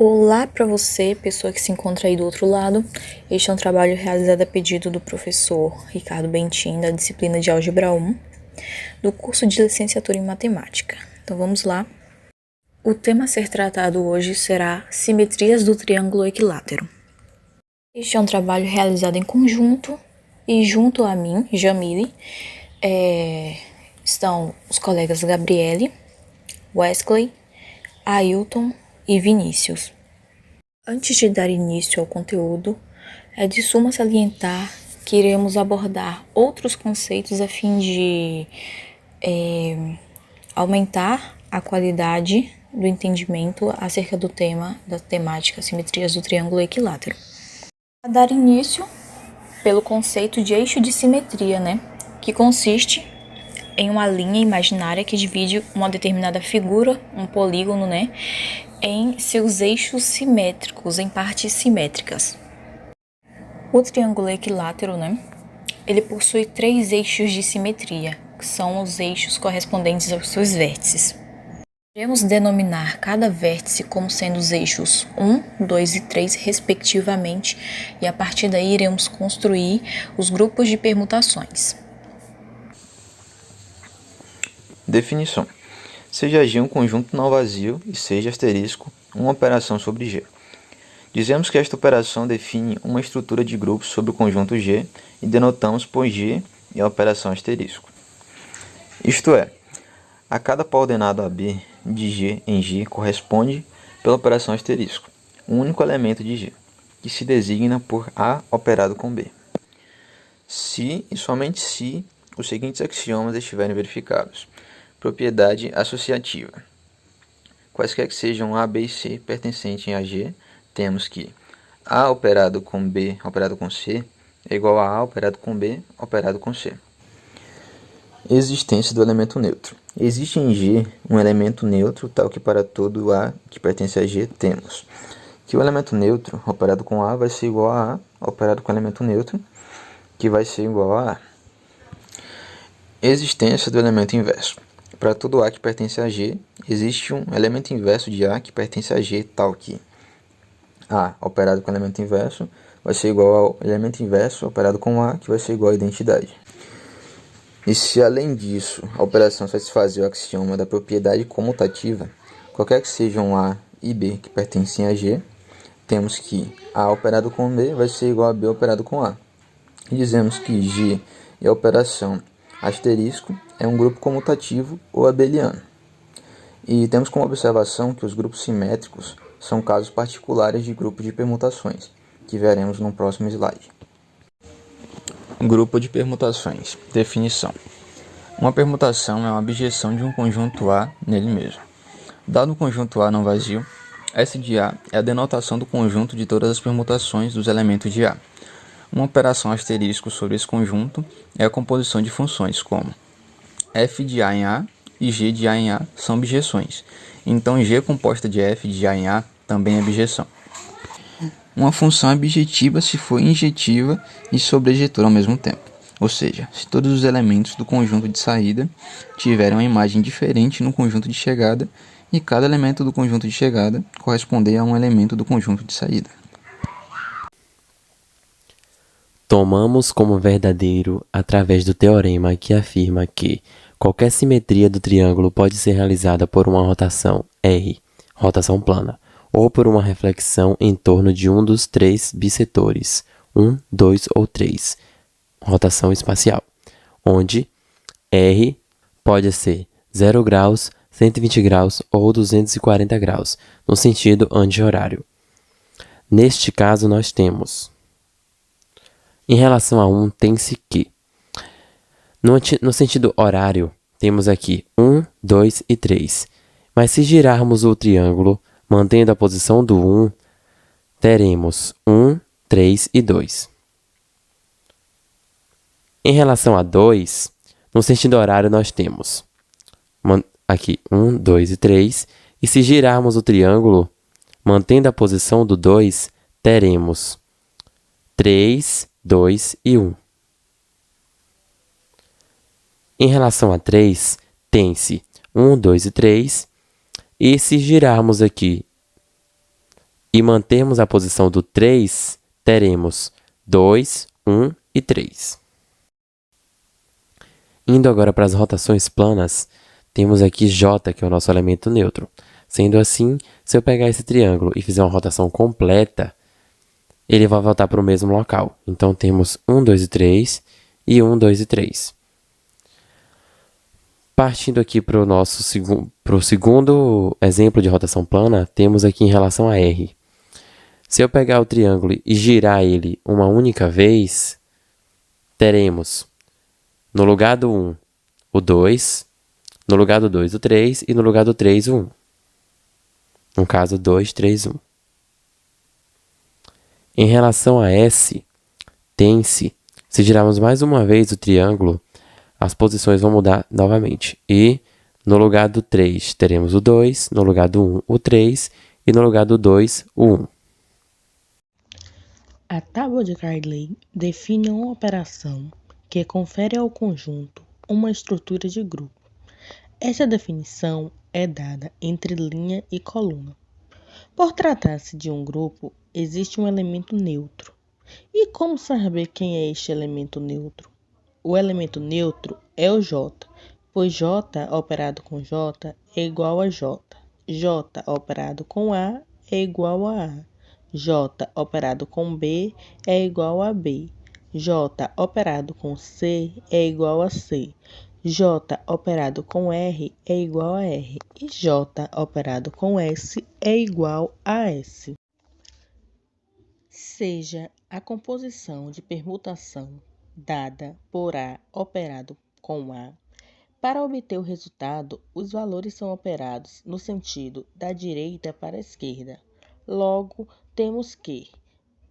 Olá para você, pessoa que se encontra aí do outro lado. Este é um trabalho realizado a pedido do professor Ricardo Bentin, da disciplina de Álgebra 1, do curso de licenciatura em Matemática. Então vamos lá. O tema a ser tratado hoje será simetrias do triângulo equilátero. Este é um trabalho realizado em conjunto e junto a mim, Jamile, estão os colegas Gabriele, Wesley, Ailton e Vinícius. Antes de dar início ao conteúdo, é de suma salientar que iremos abordar outros conceitos a fim de aumentar a qualidade do entendimento acerca do tema da temática simetrias do triângulo equilátero. A dar início pelo conceito de eixo de simetria, que consiste em uma linha imaginária que divide uma determinada figura, um polígono, em seus eixos simétricos, em partes simétricas. O triângulo equilátero, ele possui 3 eixos de simetria, que são os eixos correspondentes aos seus vértices. Podemos denominar cada vértice como sendo os eixos 1, 2 e 3, respectivamente, e a partir daí iremos construir os grupos de permutações. Definição. Seja G um conjunto não vazio e seja asterisco uma operação sobre G. Dizemos que esta operação define uma estrutura de grupos sobre o conjunto G e denotamos por G e a operação asterisco. Isto é, a cada par ordenado AB de G em G corresponde, pela operação asterisco, um único elemento de G, que se designa por A operado com B. Se e somente se os seguintes axiomas estiverem verificados. Propriedade associativa. Quaisquer que sejam A, B e C pertencentes a G, temos que A operado com B operado com C é igual a A operado com B operado com C. Existência do elemento neutro. Existe em G um elemento neutro tal que para todo A que pertence a G temos que o elemento neutro operado com A vai ser igual a A operado com o elemento neutro, que vai ser igual a A. Existência do elemento inverso. Para todo A que pertence a G, existe um elemento inverso de A que pertence a G, tal que A operado com o elemento inverso vai ser igual ao elemento inverso operado com A, que vai ser igual à identidade. E se além disso a operação satisfazer o axioma da propriedade comutativa, qualquer que sejam A e B que pertencem a G, temos que A operado com B vai ser igual a B operado com A. E dizemos que G é a operação asterisco é um grupo comutativo ou abeliano. E temos como observação que os grupos simétricos são casos particulares de grupo de permutações, que veremos no próximo slide. Grupo de permutações. Definição. Uma permutação é uma abjeção de um conjunto A nele mesmo. Dado um conjunto A não vazio, S de A é a denotação do conjunto de todas as permutações dos elementos de A. Uma operação asterisco sobre esse conjunto é a composição de funções como f de A em A e g de A em A são objeções. Então G composta de f de A em A também é objeção. Uma função é objetiva se for injetiva e sobrejetora ao mesmo tempo. Ou seja, se todos os elementos do conjunto de saída tiverem uma imagem diferente no conjunto de chegada e cada elemento do conjunto de chegada corresponder a um elemento do conjunto de saída. Tomamos como verdadeiro através do teorema que afirma que qualquer simetria do triângulo pode ser realizada por uma rotação R, rotação plana, ou por uma reflexão em torno de um dos 3 bissetores, 1, 2 ou 3, rotação espacial, onde R pode ser 0 graus, 120 graus ou 240 graus, no sentido anti-horário. Neste caso, nós temos, em relação a 1, tem-se que, no sentido horário, temos aqui 1, 2 e 3, mas se girarmos o triângulo, mantendo a posição do 1, teremos 1, 3 e 2. Em relação a 2, no sentido horário nós temos aqui 1, 2 e 3, e se girarmos o triângulo, mantendo a posição do 2, teremos 3, 2 e 1. Em relação a 3, tem-se 1, 2 e 3, e se girarmos aqui e mantermos a posição do 3, teremos 2, 1 e 3. Indo agora para as rotações planas, temos aqui J, que é o nosso elemento neutro. Sendo assim, se eu pegar esse triângulo e fizer uma rotação completa, ele vai voltar para o mesmo local. Então, temos 1, 2 e 3 e 1, 2 e 3. Partindo aqui para o segundo exemplo de rotação plana, temos aqui em relação a R. Se eu pegar o triângulo e girar ele uma única vez, teremos no lugar do 1 o 2, no lugar do 2 o 3 e no lugar do 3 o 1. No caso, 2, 3, 1. Em relação a S, tem-se, se girarmos mais uma vez o triângulo, as posições vão mudar novamente. E no lugar do 3 teremos o 2, no lugar do 1 o 3 e no lugar do 2 o 1. A tábua de Cayley define uma operação que confere ao conjunto uma estrutura de grupo. Esta definição é dada entre linha e coluna. Por tratar-se de um grupo, existe um elemento neutro. E como saber quem é este elemento neutro? O elemento neutro é o J, pois J operado com J é igual a J. J operado com A é igual a A. J operado com B é igual a B. J operado com C é igual a C. J operado com R é igual a R. E J operado com S é igual a S. Seja a composição de permutação dada por A operado com A. Para obter o resultado, os valores são operados no sentido da direita para a esquerda. Logo, temos que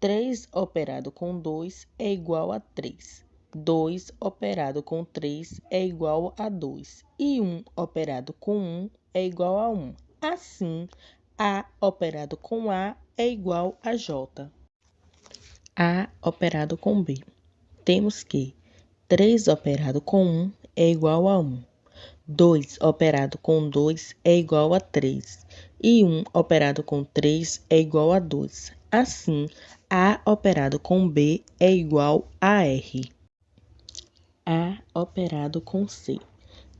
3 operado com 2 é igual a 3. 2 operado com 3 é igual a 2. E 1 operado com 1 é igual a 1. Assim, A operado com A é igual a J. A operado com B. Temos que 3 operado com 1 é igual a 1. 2 operado com 2 é igual a 3. E 1 operado com 3 é igual a 2. Assim, A operado com B é igual a R. A operado com C.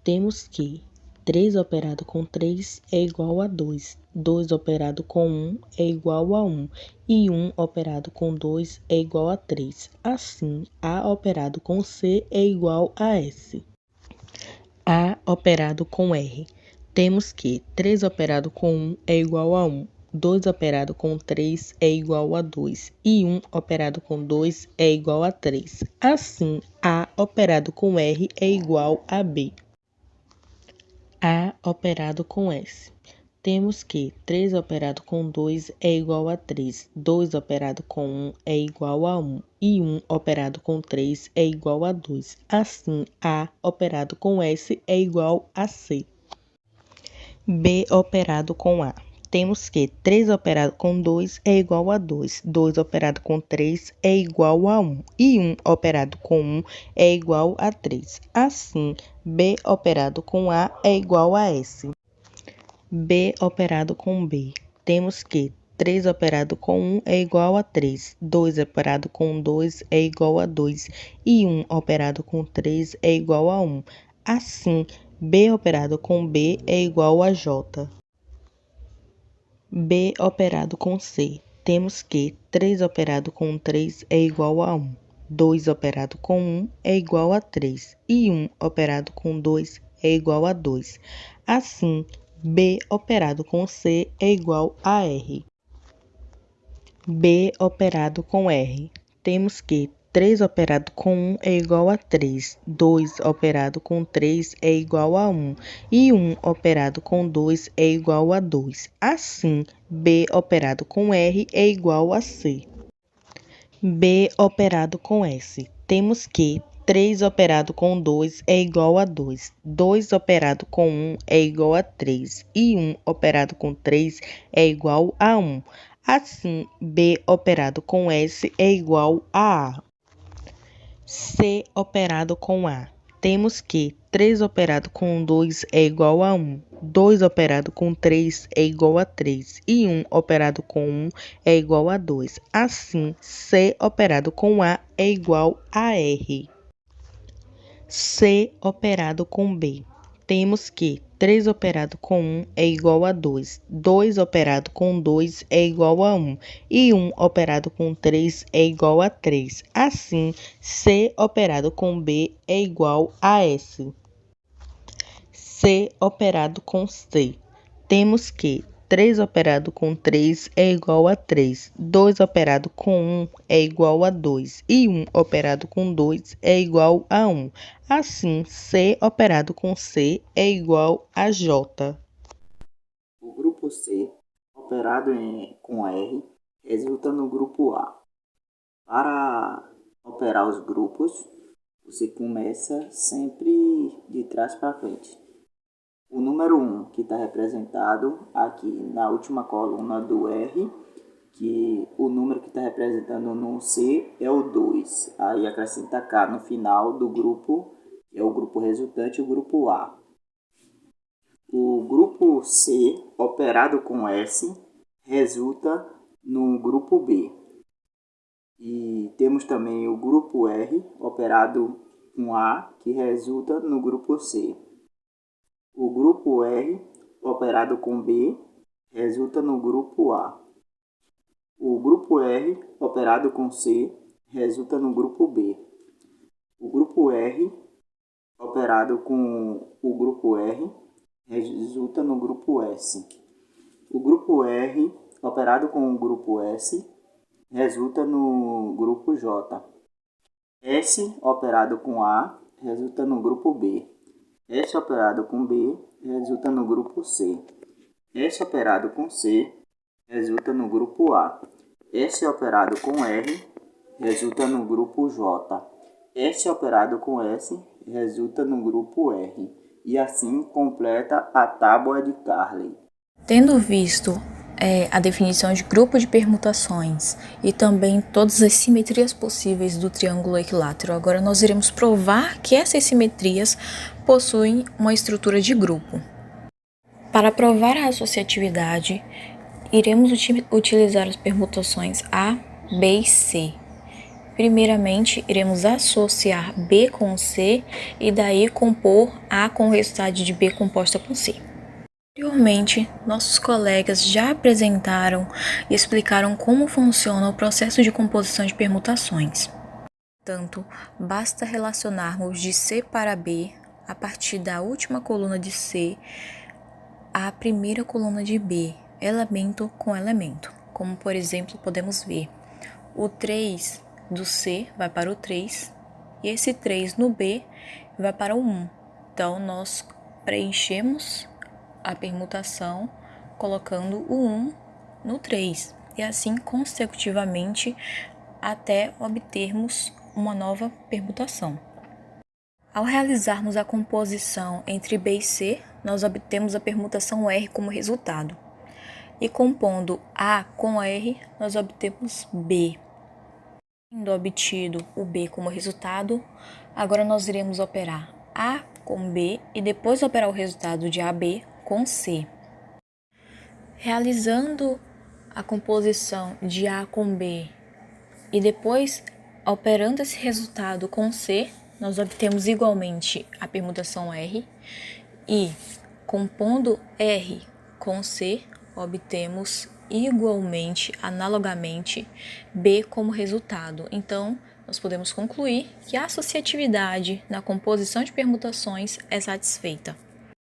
Temos que 3 operado com 3 é igual a 2. 2 operado com 1 é igual a 1. E 1 operado com 2 é igual a 3. Assim, A operado com C é igual a S. A operado com R. Temos que 3 operado com 1 é igual a 1. 2 operado com 3 é igual a 2. E 1 operado com 2 é igual a 3. Assim, A operado com R é igual a B. A operado com S. Temos que 3 operado com 2 é igual a 3. 2 operado com 1 é igual a 1. E 1 operado com 3 é igual a 2. Assim, A operado com S é igual a C. B operado com A. Temos que 3 operado com 2 é igual a 2. 2 operado com 3 é igual a 1. E 1 operado com 1 é igual a 3. Assim, B operado com A é igual a S. B operado com B. Temos que 3 operado com 1 é igual a 3. 2 operado com 2 é igual a 2. E 1 operado com 3 é igual a 1. Assim, B operado com B é igual a J. B operado com C. Temos que 3 operado com 3 é igual a 1. 2 operado com 1 é igual a 3. E 1 operado com 2 é igual a 2. Assim, B operado com C é igual a R. B operado com R. Temos que 3 operado com 1 é igual a 3. 2 operado com 3 é igual a 1. E 1 operado com 2 é igual a 2. Assim, B operado com R é igual a C. B operado com S. Temos que 3 operado com 2 é igual a 2. 2 operado com 1 é igual a 3. E 1 operado com 3 é igual a 1. Assim, B operado com S é igual a A. C operado com A. Temos que 3 operado com 2 é igual a 1. 2 operado com 3 é igual a 3 e 1 operado com 1 é igual a 2. Assim, C operado com A é igual a R. C operado com B. Temos que 3 operado com 1 é igual a 2, 2 operado com 2 é igual a 1 e 1 operado com 3 é igual a 3. Assim, C operado com B é igual a S. C operado com C. Temos que 3 operado com 3 é igual a 3, 2 operado com 1 é igual a 2 e 1 operado com 2 é igual a 1. Assim, C operado com C é igual a J. O grupo C, operado com R, resulta no grupo A. Para operar os grupos, você começa sempre de trás para frente. O número 1, que está representado aqui na última coluna do R, que o número que está representando no C é o 2. Aí acrescenta K no final do grupo, que é o grupo resultante, o grupo A. O grupo C, operado com S, resulta no grupo B. E temos também o grupo R, operado com A, que resulta no grupo C. O grupo R, operado com B, resulta no grupo A. O grupo R, operado com C, resulta no grupo B. O grupo R, operado com o grupo R, resulta no grupo S. O grupo R, operado com o grupo S, resulta no grupo J. S, operado com A, resulta no grupo B. S operado com B resulta no grupo C. S operado com C resulta no grupo A. S operado com R resulta no grupo J. S operado com S resulta no grupo R. E assim completa a tábua de Carley. Tendo visto a definição de grupo de permutações e também todas as simetrias possíveis do triângulo equilátero, agora nós iremos provar que essas simetrias possuem uma estrutura de grupo. Para provar a associatividade, iremos utilizar as permutações A, B e C. Primeiramente, iremos associar B com C e daí compor A com o resultado de B composta com C. Anteriormente, nossos colegas já apresentaram e explicaram como funciona o processo de composição de permutações. Portanto, basta relacionarmos de C para B, a partir da última coluna de C, à primeira coluna de B, elemento com elemento. Como, por exemplo, podemos ver, o 3 do C vai para o 3 e esse 3 no B vai para o 1. Então, nós preenchemos a permutação colocando o 1 no 3 e assim consecutivamente até obtermos uma nova permutação. Ao realizarmos a composição entre B e C, nós obtemos a permutação R como resultado. E compondo A com R, nós obtemos B. Tendo obtido o B como resultado, agora nós iremos operar A com B e depois operar o resultado de AB com C. Realizando a composição de A com B e depois operando esse resultado com C, nós obtemos igualmente a permutação R e compondo R com C, obtemos igualmente, analogamente, B como resultado. Então, nós podemos concluir que a associatividade na composição de permutações é satisfeita.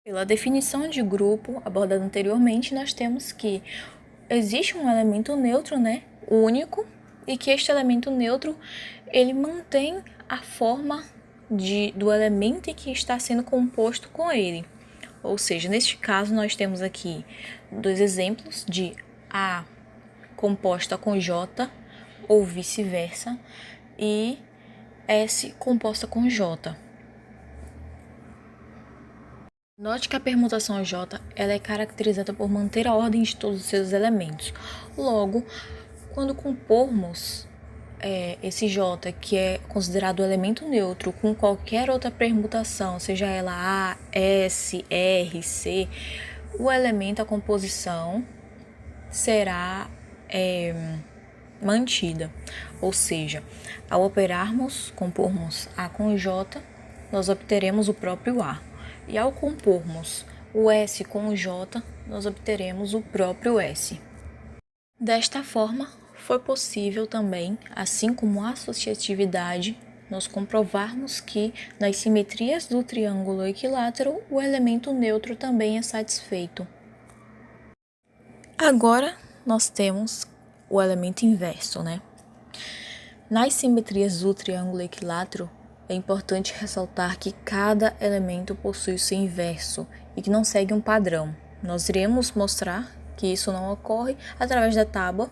Pela definição de grupo abordada anteriormente, nós temos que existe um elemento neutro, único, e que este elemento neutro ele mantém a forma do elemento em que está sendo composto com ele. Ou seja, neste caso, nós temos aqui dois exemplos de A composta com J ou vice-versa e S composta com J. Note que a permutação J ela é caracterizada por manter a ordem de todos os seus elementos. Logo, quando compormos esse J, que é considerado elemento neutro, com qualquer outra permutação, seja ela A, S, R, C, o elemento, a composição, será mantida. Ou seja, ao compormos A com J, nós obteremos o próprio A. E ao compormos o S com o J, nós obteremos o próprio S. Desta forma, foi possível também, assim como a associatividade, nós comprovarmos que nas simetrias do triângulo equilátero, o elemento neutro também é satisfeito. Agora, nós temos o elemento inverso, né? Nas simetrias do triângulo equilátero, é importante ressaltar que cada elemento possui o seu inverso e que não segue um padrão. Nós iremos mostrar que isso não ocorre através da tábua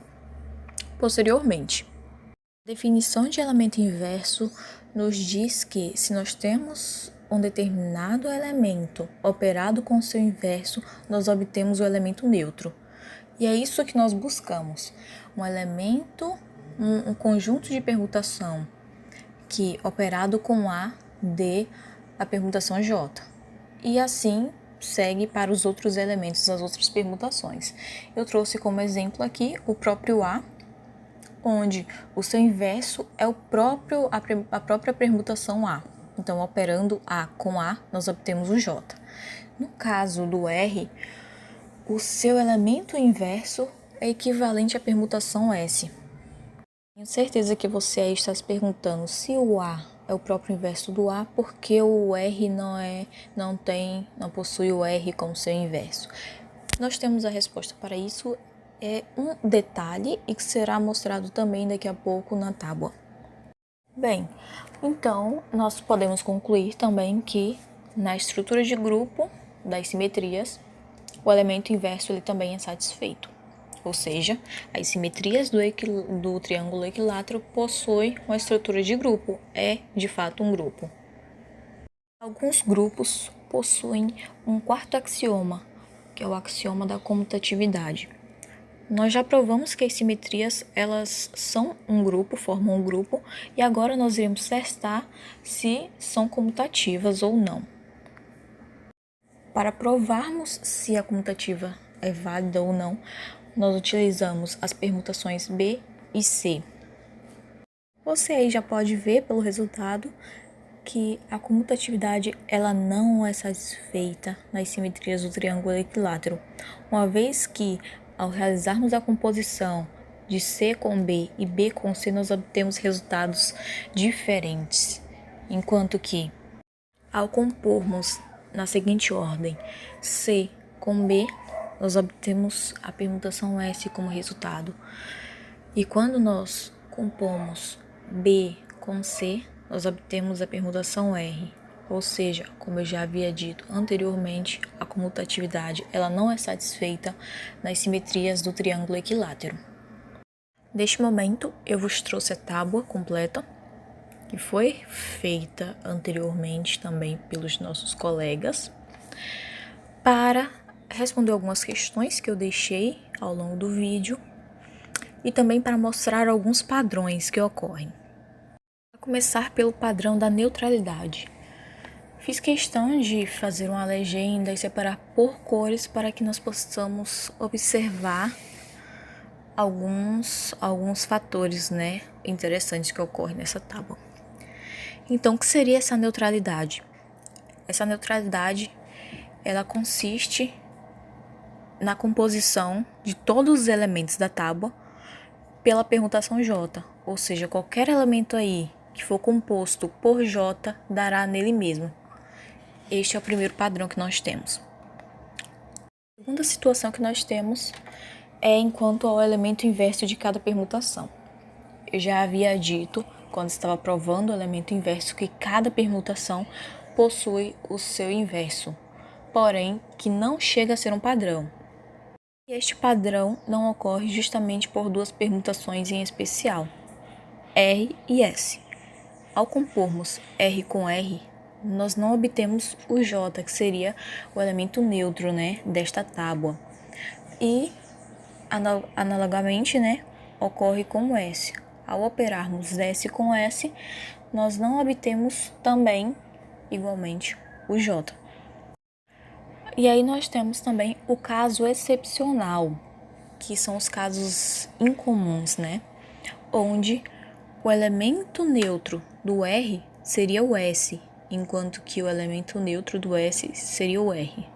posteriormente. A definição de elemento inverso nos diz que se nós temos um determinado elemento operado com seu inverso, nós obtemos o elemento neutro. E é isso que nós buscamos, um elemento, um conjunto de permutação que, operado com A, dê a permutação J. E assim segue para os outros elementos, as outras permutações. Eu trouxe como exemplo aqui o próprio A, onde o seu inverso é a própria permutação A. Então, operando A com A, nós obtemos o J. No caso do R, o seu elemento inverso é equivalente à permutação S. Tenho certeza que você aí está se perguntando se o A é o próprio inverso do A, porque o R não possui o R como seu inverso. Nós temos a resposta para isso, é um detalhe e que será mostrado também daqui a pouco na tábua. Bem, então nós podemos concluir também que na estrutura de grupo das simetrias, o elemento inverso ele também é satisfeito. Ou seja, as simetrias do triângulo equilátero possuem uma estrutura de grupo, é de fato um grupo. Alguns grupos possuem um quarto axioma, que é o axioma da comutatividade. Nós já provamos que as simetrias elas são um grupo, formam um grupo, e agora nós iremos testar se são comutativas ou não. Para provarmos se a comutativa é válida ou não, nós utilizamos as permutações B e C. Você aí já pode ver pelo resultado que a comutatividade ela não é satisfeita nas simetrias do triângulo equilátero, uma vez que, ao realizarmos a composição de C com B e B com C, nós obtemos resultados diferentes, enquanto que, ao compormos na seguinte ordem, C com B, nós obtemos a permutação S como resultado. E quando nós compomos B com C, nós obtemos a permutação R. Ou seja, como eu já havia dito anteriormente, a comutatividade ela não é satisfeita nas simetrias do triângulo equilátero. Neste momento, eu vos trouxe a tábua completa, que foi feita anteriormente também pelos nossos colegas, para responder algumas questões que eu deixei ao longo do vídeo e também para mostrar alguns padrões que ocorrem. Vou começar pelo padrão da neutralidade. Fiz questão de fazer uma legenda e separar por cores para que nós possamos observar alguns fatores, interessantes que ocorrem nessa tábua. Então, o que seria essa neutralidade? Essa neutralidade, ela consiste na composição de todos os elementos da tábua pela permutação J, ou seja, qualquer elemento aí que for composto por J dará nele mesmo. Este é o primeiro padrão que nós temos. A segunda situação que nós temos é enquanto ao elemento inverso de cada permutação. Eu já havia dito, quando estava provando o elemento inverso, que cada permutação possui o seu inverso, porém que não chega a ser um padrão. E este padrão não ocorre justamente por duas permutações em especial, R e S. Ao compormos R com R, nós não obtemos o J, que seria o elemento neutro, desta tábua. E, analogamente, ocorre com o S. ao operarmos S com S, nós não obtemos também, igualmente, o J. E aí nós temos também o caso excepcional, que são os casos incomuns, né? Onde o elemento neutro do R seria o S, enquanto que o elemento neutro do S seria o R.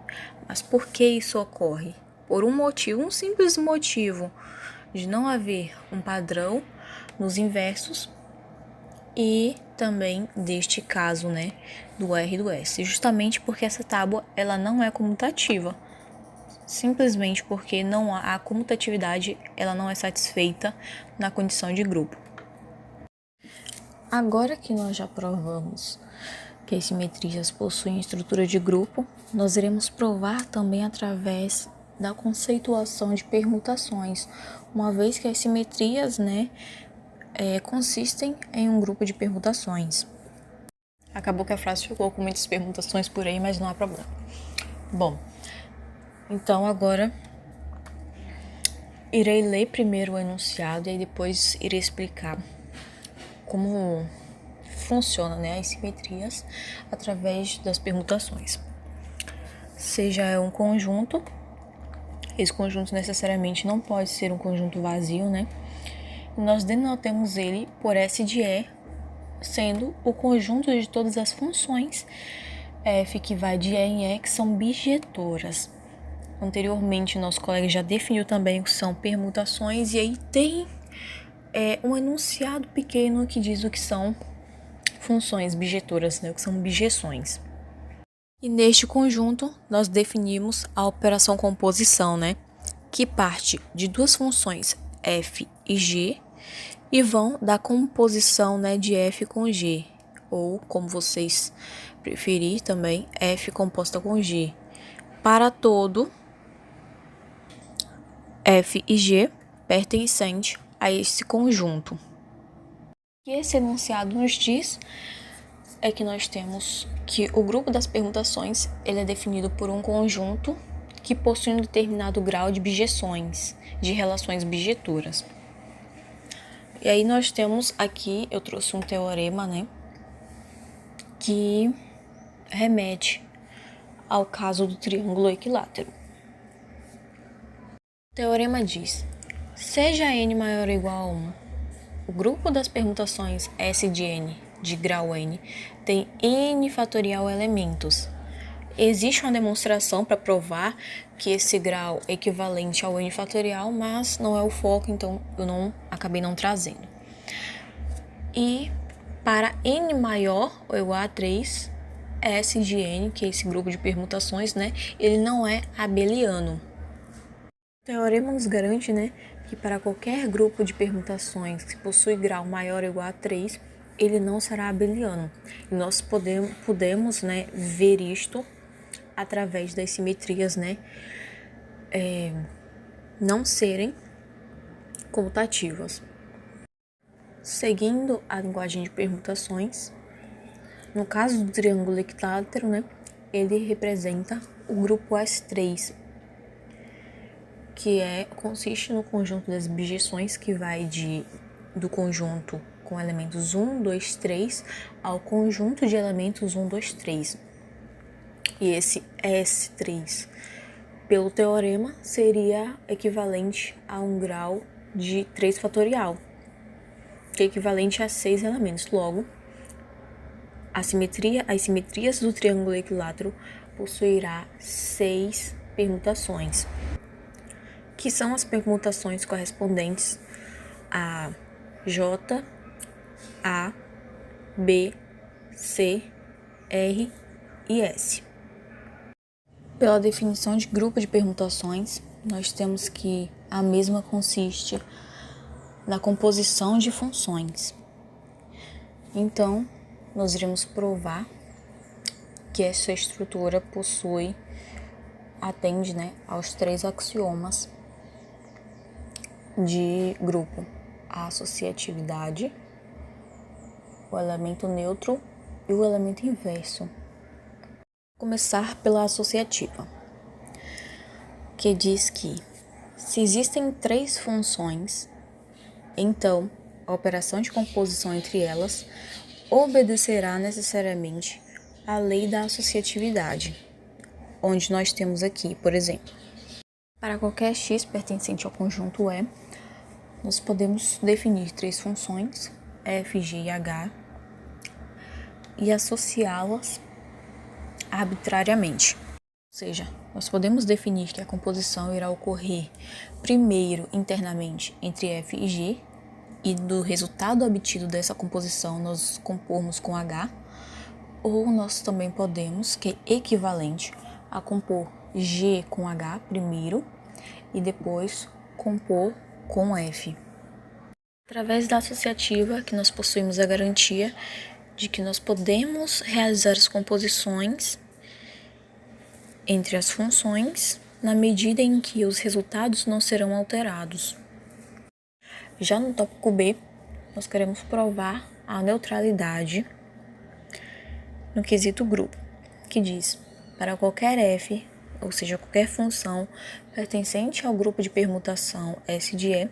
Mas por que isso ocorre? Por um motivo, um simples motivo de não haver um padrão nos inversos e também deste caso, né, do R e do S, justamente porque essa tábua ela não é comutativa, simplesmente porque não há a comutatividade, ela não é satisfeita na condição de grupo. Agora que nós já provamos que as simetrias possuem estrutura de grupo, nós iremos provar também através da conceituação de permutações, uma vez que as simetrias, né, consistem em um grupo de permutações. Acabou que a frase ficou com muitas permutações por aí, mas não há problema. Bom, então agora irei ler primeiro o enunciado e aí depois irei explicar como funciona, né, as simetrias através das permutações. Seja um conjunto, esse conjunto necessariamente não pode ser um conjunto vazio, né? Nós denotamos ele por S de E, sendo o conjunto de todas as funções f que vai de E em E, que são bijetoras. Anteriormente, nosso colega já definiu também o que são permutações, e aí tem um enunciado pequeno que diz o que são funções bijetoras, né, o que são bijeções. E neste conjunto, nós definimos a operação composição, né, que parte de duas funções f e g, e vão da composição, né, de f com g, ou como vocês preferir também, f composta com g, para todo f e g pertencente a esse conjunto. O que esse enunciado nos diz é que nós temos que o grupo das permutações ele é definido por um conjunto que possui um determinado grau de bijeções, de relações bijetoras. E aí nós temos aqui, eu trouxe um teorema, né, que remete ao caso do triângulo equilátero. O teorema diz: seja n maior ou igual a 1, o grupo das permutações S de n, de grau n, tem n fatorial elementos. Existe uma demonstração para provar que esse grau é equivalente ao n fatorial, mas não é o foco, então eu acabei não trazendo. E para n maior ou igual a 3, S de n, que é esse grupo de permutações, né, ele não é abeliano. O teorema nos garante, né, que para qualquer grupo de permutações que possui grau maior ou igual a 3, ele não será abeliano. E nós podemos, né, ver isto através das simetrias, né, não serem comutativas. Seguindo a linguagem de permutações, no caso do triângulo equilátero, né, ele representa o grupo S3, que consiste no conjunto das bijeções que vai do conjunto com elementos 1, 2, 3 ao conjunto de elementos 1, 2, 3. E esse S3, pelo teorema, seria equivalente a um grau de 3 fatorial, que é equivalente a 6 elementos. Logo, as simetrias do triângulo equilátero possuirá 6 permutações, que são as permutações correspondentes a J, A, B, C, R e S. Pela definição de grupo de permutações, nós temos que a mesma consiste na composição de funções. Então, nós iremos provar que essa estrutura atende, né, aos 3 axiomas de grupo: a associatividade, o elemento neutro e o elemento inverso. Vou começar pela associativa, que diz que se existem 3 funções, então a operação de composição entre elas obedecerá necessariamente à lei da associatividade, onde nós temos aqui, por exemplo, para qualquer x pertencente ao conjunto E, nós podemos definir 3 funções, f, g e h, e associá-las arbitrariamente. Ou seja, nós podemos definir que a composição irá ocorrer primeiro internamente entre f e g, e do resultado obtido dessa composição nós compormos com h, ou nós também podemos, que é equivalente a compor g com h primeiro e depois compor com f. Através da associativa que nós possuímos a garantia de que nós podemos realizar as composições entre as funções na medida em que os resultados não serão alterados. Já no tópico B, nós queremos provar a neutralidade no quesito grupo, que diz, para qualquer f, ou seja, qualquer função pertencente ao grupo de permutação S de E,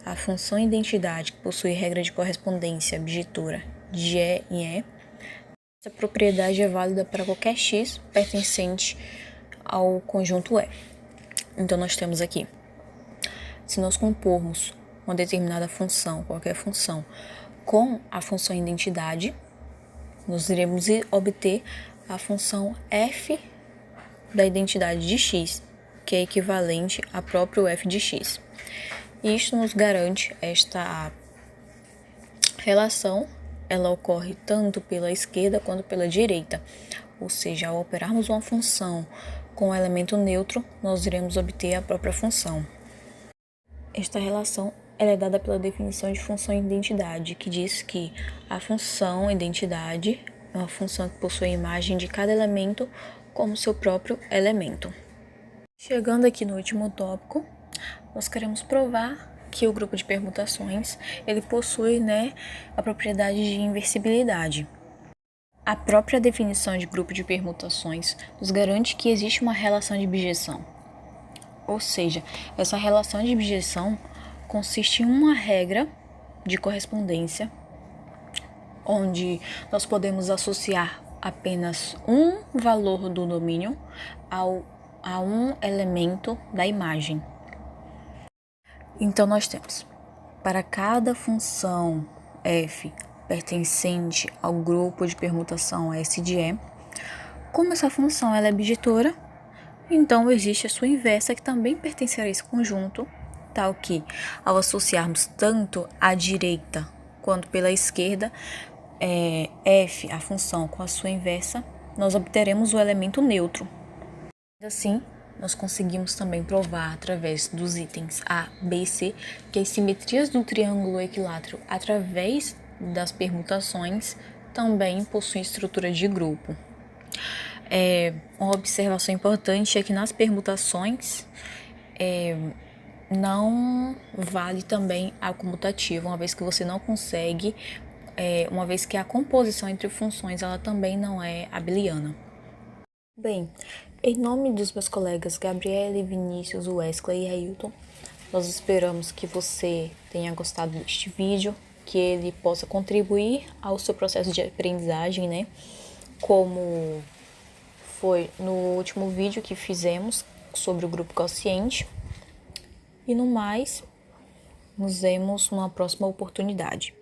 a função identidade que possui regra de correspondência bijetora de E em E, essa propriedade é válida para qualquer x pertencente ao conjunto E. Então, nós temos aqui, se nós compormos uma determinada função, qualquer função, com a função identidade, nós iremos obter a função f da identidade de x, que é equivalente a próprio f de x. Isto nos garante esta relação, ela ocorre tanto pela esquerda quanto pela direita, ou seja, ao operarmos uma função com um elemento neutro, nós iremos obter a própria função. Esta relação ela é dada pela definição de função identidade, que diz que a função identidade é uma função que possui a imagem de cada elemento como seu próprio elemento. Chegando aqui no último tópico, nós queremos provar que o grupo de permutações ele possui, a propriedade de inversibilidade. A própria definição de grupo de permutações nos garante que existe uma relação de bijeção. Ou seja, essa relação de bijeção consiste em uma regra de correspondência, onde nós podemos associar apenas um valor do domínio a um elemento da imagem. Então, nós temos, para cada função f pertencente ao grupo de permutação S de E, como essa função ela é bijetora, então existe a sua inversa que também pertencerá a esse conjunto, tal que, ao associarmos tanto à direita quanto pela esquerda, f, a função com a sua inversa, nós obteremos o elemento neutro. Assim, nós conseguimos também provar, através dos itens A, B e C, que as simetrias do triângulo equilátero, através das permutações, também possuem estrutura de grupo. Uma observação importante é que nas permutações não vale também a comutativa, uma vez que você não consegue, uma vez que a composição entre funções ela também não é abeliana. Bem, em nome dos meus colegas Gabriele, Vinícius, Wesley e Ailton, nós esperamos que você tenha gostado deste vídeo, que ele possa contribuir ao seu processo de aprendizagem, como foi no último vídeo que fizemos sobre o grupo quociente. E no mais, nos vemos numa próxima oportunidade.